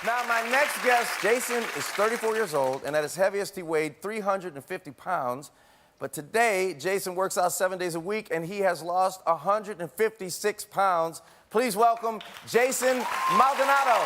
Now, my next guest, Jason, is 34 years old, and at his heaviest, he weighed 350 pounds. But today, Jason works out 7 days a week, and he has lost 156 pounds. Please welcome Jason Maldonado.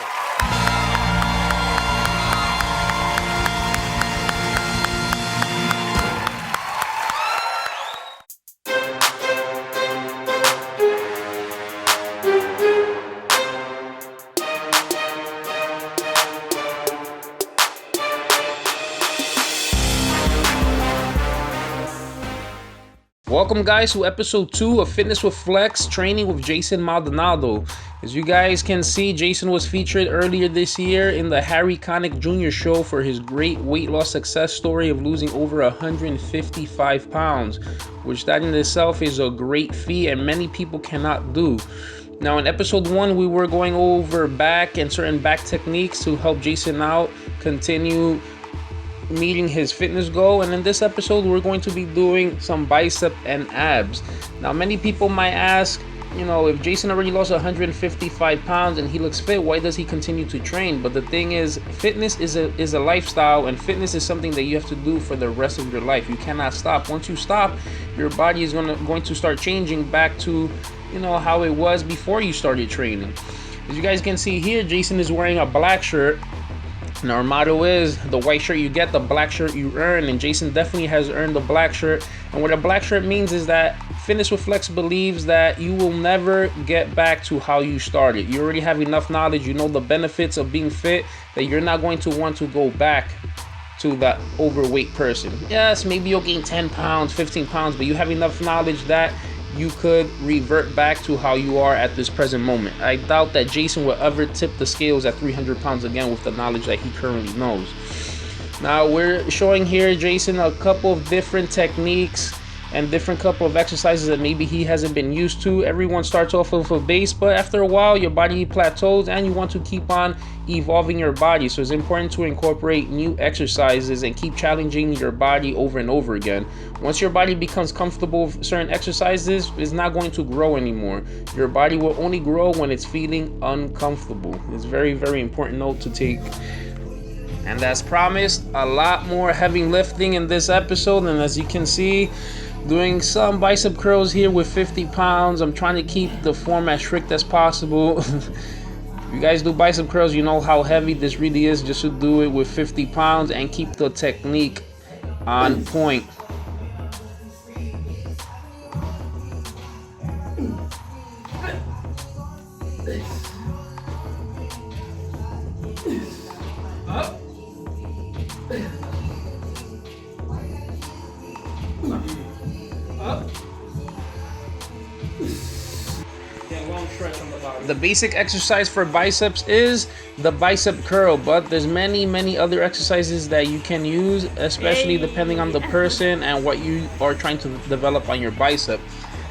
Welcome guys to episode 2 of Fitness with Flex Training with Jason Maldonado. As you guys can see, Jason was featured earlier this year in the Harry Connick Jr. show for his great weight loss success story of losing over 155 pounds, which that in itself is a great feat and many people cannot do. Now in episode 1, we were going over back and certain back techniques to help Jason out continue meeting his fitness goal, and in this episode we're going to be doing some bicep and abs. Now many people might ask, if Jason already lost 155 pounds and he looks fit, why does he continue to train? But the thing is, fitness is a lifestyle, and fitness is something that you have to do for the rest of your life. You cannot stop. Once you stop, your body is going to start changing back to how it was before you started training. As you guys can see here, Jason is wearing a black shirt. And our motto is, the white shirt you get, the black shirt you earn, and Jason definitely has earned the black shirt. And what a black shirt means is that Fitness with Flex believes that you will never get back to how you started. You already have enough knowledge, you know the benefits of being fit, that you're not going to want to go back to that overweight person. Yes, maybe you'll gain 10 pounds, 15 pounds, but you have enough knowledge that you could revert back to how you are at this present moment. I doubt that Jason will ever tip the scales at 300 pounds again with the knowledge that he currently knows. Now we're showing here Jason a couple of different techniques and different couple of exercises that maybe he hasn't been used to. Everyone starts off with a base, but after a while your body plateaus and you want to keep on evolving your body. So it's important to incorporate new exercises and keep challenging your body over and over again. Once your body becomes comfortable with certain exercises, it's not going to grow anymore. Your body will only grow when it's feeling uncomfortable. It's very, very important note to take. And as promised, a lot more heavy lifting in this episode, and as you can see, doing some bicep curls here with 50 pounds. I'm trying to keep the form as strict as possible. If you guys do bicep curls, you know how heavy this really is just to do it with 50 pounds and keep the technique on point. Up. Up. Long stretch on the bottom. The basic exercise for biceps is the bicep curl, but there's many other exercises that you can use, especially depending on the person and what you are trying to develop on your bicep.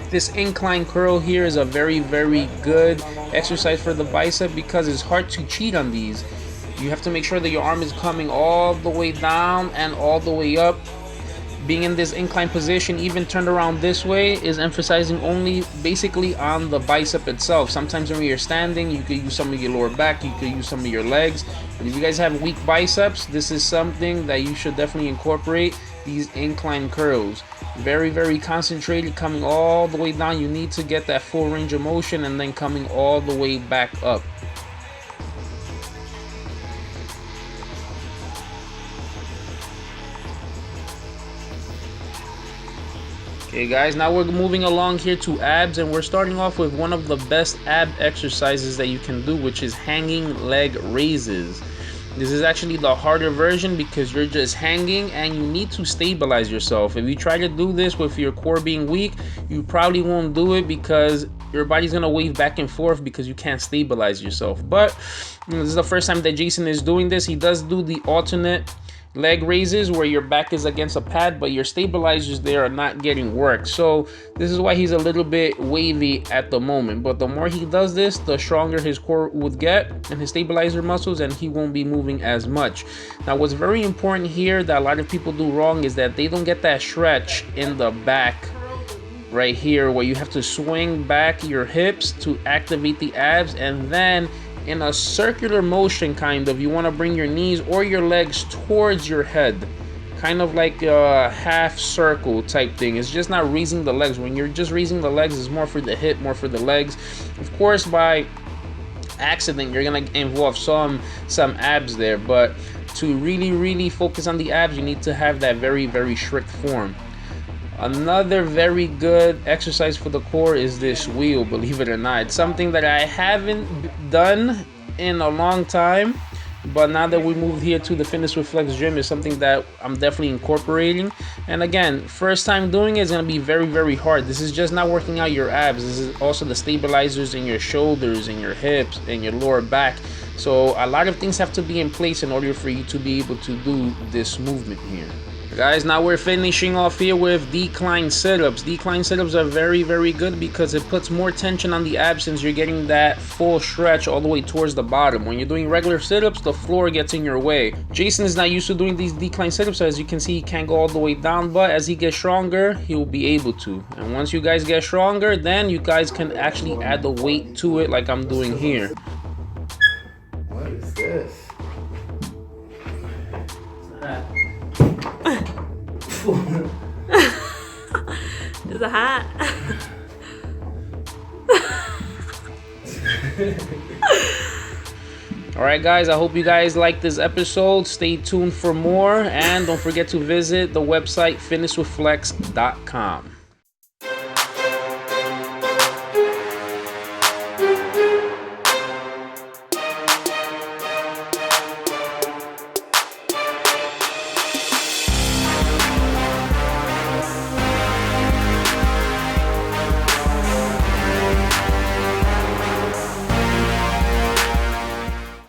This incline curl here is a very good exercise for the bicep because it's hard to cheat on these. You have to make sure that your arm is coming all the way down and all the way up. Being in this incline position, even turned around this way, is emphasizing only basically on the bicep itself. Sometimes when you're standing, you could use some of your lower back, you could use some of your legs. And if you guys have weak biceps, this is something that you should definitely incorporate, these incline curls. Very concentrated, coming all the way down. You need to get that full range of motion and then coming all the way back up. Okay guys, now we're moving along here to abs, and we're starting off with one of the best ab exercises that you can do, which is hanging leg raises. This is actually the harder version because you're just hanging and you need to stabilize yourself. If you try to do this with your core being weak, you probably won't do it because your body's gonna wave back and forth because you can't stabilize yourself. But this is the first time that Jason is doing this. He does do the alternate leg raises where your back is against a pad but your stabilizers there are not getting work. So this is why he's a little bit wavy at the moment, but the more he does this, the stronger his core would get and his stabilizer muscles, and he won't be moving as much. Now what's very important here that a lot of people do wrong is that they don't get that stretch in the back right here, where you have to swing back your hips to activate the abs and then in a circular motion, kind of. You want to bring your knees or your legs towards your head, kind of like a half circle type thing. It's just not raising the legs. When you're just raising the legs, it's more for the hip, more for the legs. Of course, by accident, you're gonna involve some abs there, but to really focus on the abs, you need to have that very strict form. Another very good exercise for the core is this wheel, believe it or not. It's something that I haven't done in a long time, but now that we moved here to the Fitness with Flex gym, is something that I'm definitely incorporating. And again, first time doing it is going to be very hard. This is just not working out your abs. This is also the stabilizers in your shoulders and your hips and your lower back. So a lot of things have to be in place in order for you to be able to do this movement here. Guys, now we're finishing off here with decline sit-ups. Decline sit-ups are very good because it puts more tension on the abs since you're getting that full stretch all the way towards the bottom. When you're doing regular sit-ups, the floor gets in your way. Jason is not used to doing these decline sit-ups, so as you can see, he can't go all the way down, but as he gets stronger, he will be able to. And once you guys get stronger, then you guys can actually add the weight to it like I'm doing here. What is this? Is it hot? Alright guys, I hope you guys liked this episode. Stay tuned for more, and don't forget to visit the website FitnessWithFlex.com.